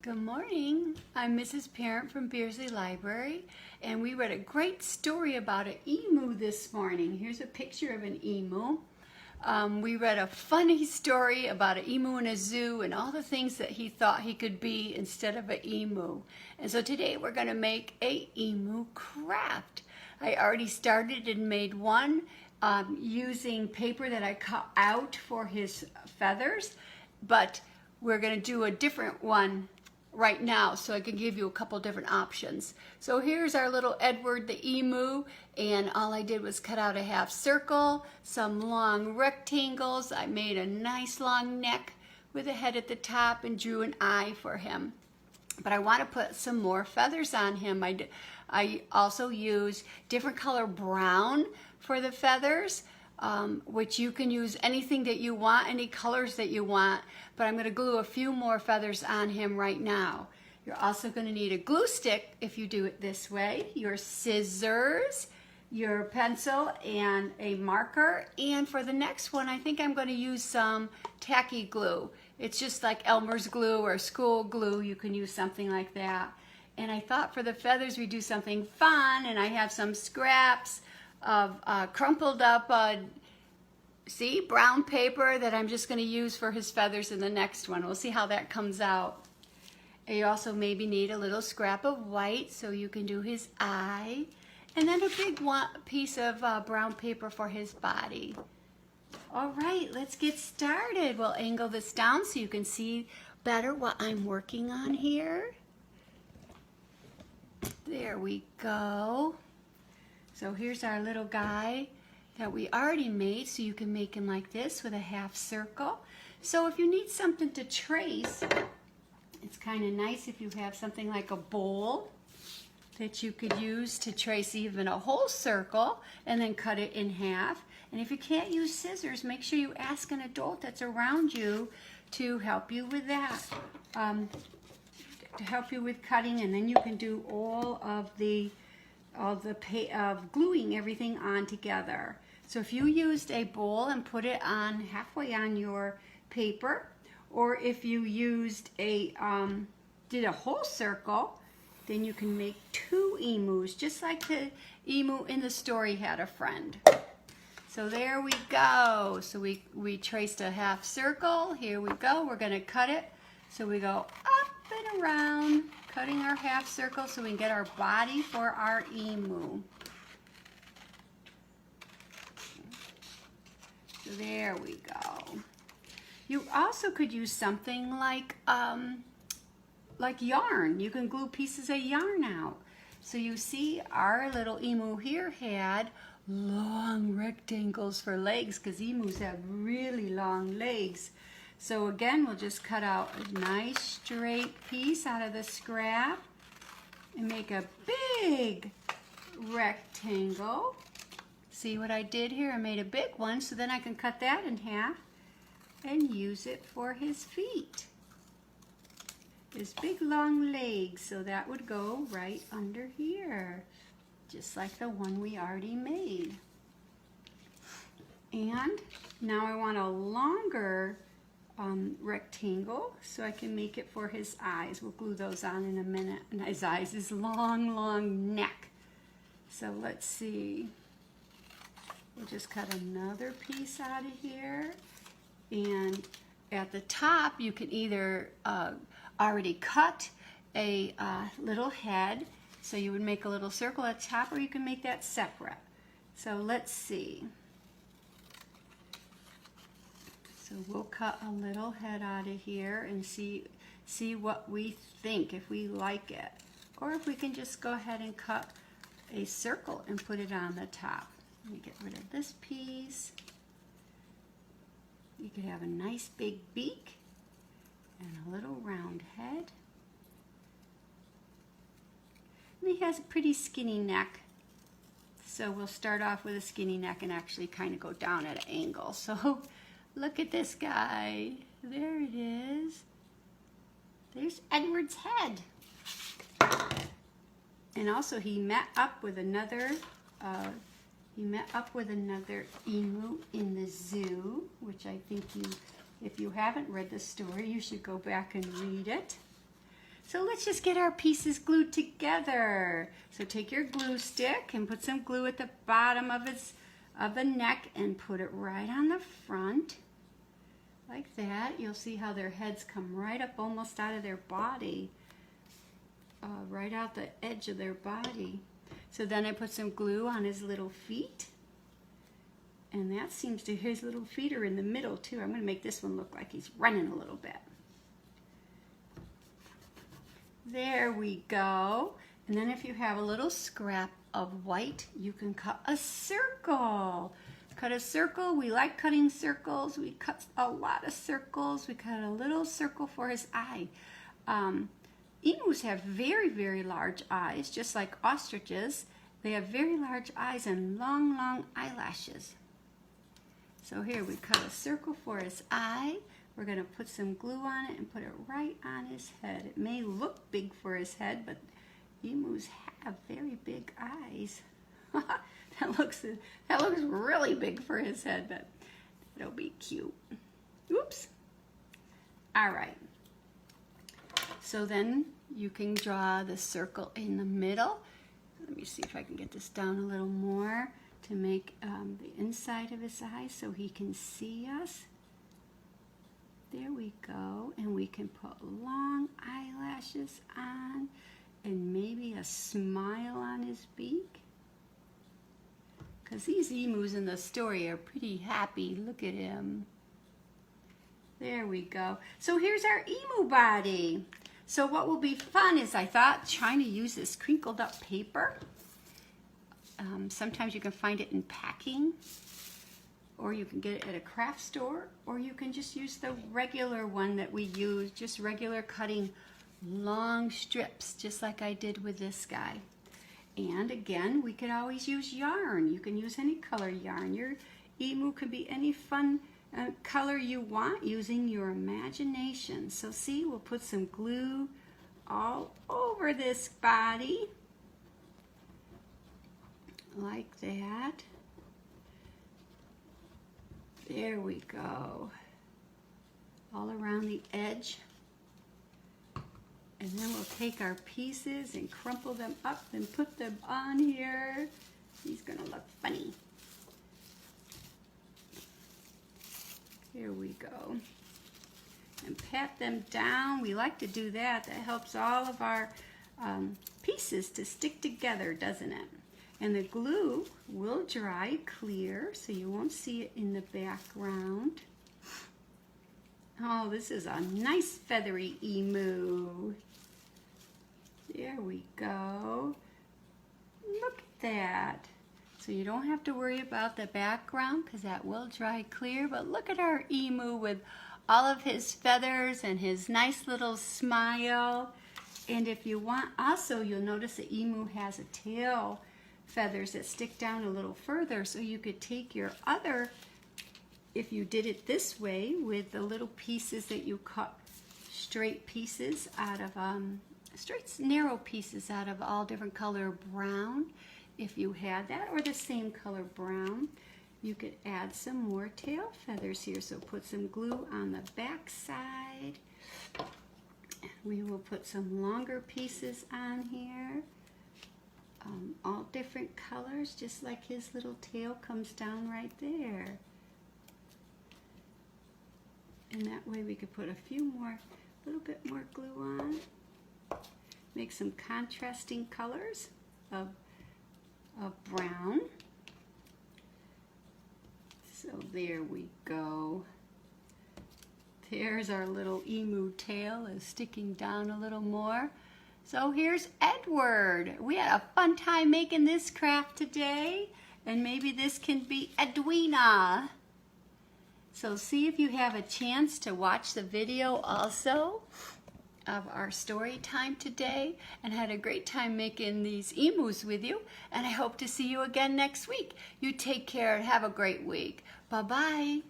Good morning. I'm Mrs. Parent from Beardsley Library, and we read a great story about an emu this morning. Here's a picture of an emu. We read a funny story about an emu in a zoo and all the things that he thought he could be instead of an emu. And so today we're going to make a emu craft. I already started and made one using paper that I cut out for his feathers, but we're going to do a different one right now so I can give you a couple different options. So here's our little Edward the emu, and all I did was cut out a half circle, some long rectangles. I made a nice long neck with a head at the top and drew an eye for him. But I want to put some more feathers on him. I also use different color brown for the feathers, which you can use anything that you want, any colors that you want, but I'm going to glue a few more feathers on him right now. You're also going to need a glue stick if you do it this way, your scissors, your pencil, and a marker. And for the next one, I think I'm going to use some tacky glue. It's just like Elmer's glue or school glue. You can use something like that. And I thought for the feathers we do something fun, and I have some scraps of crumpled up brown paper that I'm just going to use for his feathers in the next one. We'll see how that comes out. And you also maybe need a little scrap of white so you can do his eye, and then a big piece of brown paper for his body. All right, let's get started. We'll angle this down so you can see better what I'm working on here. There we go. So here's our little guy that we already made, so you can make him like this with a half circle. So if you need something to trace, it's kind of nice if you have something like a bowl that you could use to trace even a whole circle and then cut it in half. And if you can't use scissors, make sure you ask an adult that's around you to help you with that, to help you with cutting, and then you can do all of gluing everything on together. So if you used a bowl and put it on halfway on your paper, or if you used did a whole circle, then you can make two emus, just like the emu in the story had a friend. So there we go. So we traced a half circle. Here we go. We're going to cut it. So we go up and around, cutting our half circle so we can get our body for our emu. So there we go. You also could use something like yarn. You can glue pieces of yarn out. So you see our little emu here had long rectangles for legs, because emus have really long legs. So again, we'll just cut out a nice straight piece out of the scrap and make a big rectangle. See what I did here? I made a big one, so then I can cut that in half and use it for his feet. His big long legs, so that would go right under here, just like the one we already made. And now I want a longer rectangle so I can make it for his eyes. We'll glue those on in a minute. And his eyes, his long neck. So let's see. We'll just cut another piece out of here. And at the top, you can either already cut a little head, so you would make a little circle at the top, or you can make that separate. So let's see. So we'll cut a little head out of here and see what we think, if we like it. Or if we can just go ahead and cut a circle and put it on the top. Let me get rid of this piece. You could have a nice big beak and a little round head. And he has a pretty skinny neck. So we'll start off with a skinny neck and actually kind of go down at an angle. So look at this guy. There it is. There's Edward's head. And also he met up with another emu in the zoo, which I think if you haven't read the story, you should go back and read it. So let's just get our pieces glued together. So take your glue stick and put some glue at the bottom of the neck and put it right on the front. Like that. You'll see how their heads come right up almost out of their body. Right out the edge of their body. So then I put some glue on his little feet. And that seems to, his little feet are in the middle too. I'm going to make this one look like he's running a little bit. There we go. And then if you have a little scrap of white, you can cut a circle. Cut a circle. We like cutting circles. We cut a lot of circles. We cut a little circle for his eye. Emus have very, very large eyes, just like ostriches. They have very large eyes and long, long eyelashes. So here we cut a circle for his eye. We're going to put some glue on it and put it right on his head. It may look big for his head, but emus have very big eyes. that looks really big for his head, but it'll be cute. Oops. All right. So then you can draw the circle in the middle. Let me see if I can get this down a little more to make the inside of his eye so he can see us. There we go. And we can put long eyelashes on and maybe a smile on his beak. Because these emus in the story are pretty happy. Look at him. There we go. So here's our emu body. So what will be fun is, I thought, trying to use this crinkled up paper. Sometimes you can find it in packing, or you can get it at a craft store, or you can just use the regular one that we use, just regular cutting long strips, just like I did with this guy. And again, we could always use yarn. You can use any color yarn. Your emu could be any fun color you want using your imagination. So see, we'll put some glue all over this body. Like that. There we go. All around the edge. And then we'll take our pieces and crumple them up and put them on here. He's gonna look funny. Here we go. And pat them down. We like to do that. That helps all of our pieces to stick together, doesn't it? And the glue will dry clear, so you won't see it in the background. Oh, this is a nice feathery emu. There we go. Look at that. So you don't have to worry about the background because that will dry clear. But look at our emu with all of his feathers and his nice little smile. And if you want, also you'll notice the emu has a tail feathers that stick down a little further. So you could take your other, if you did it this way with the little pieces that you cut, straight pieces out of, straight narrow pieces out of all different color brown. If you had that, or the same color brown, you could add some more tail feathers here. So put some glue on the back side. We will put some longer pieces on here. All different colors, just like his little tail comes down right there. And that way we could put a little bit more glue on. Make some contrasting colors of brown. So there we go. There's our little emu tail is sticking down a little more. So here's Edward. We had a fun time making this craft today, and maybe this can be Edwina. So see if you have a chance to watch the video also of our story time today, and had a great time making these emus with you, and I hope to see you again next week. You take care and have a great week. Bye-bye.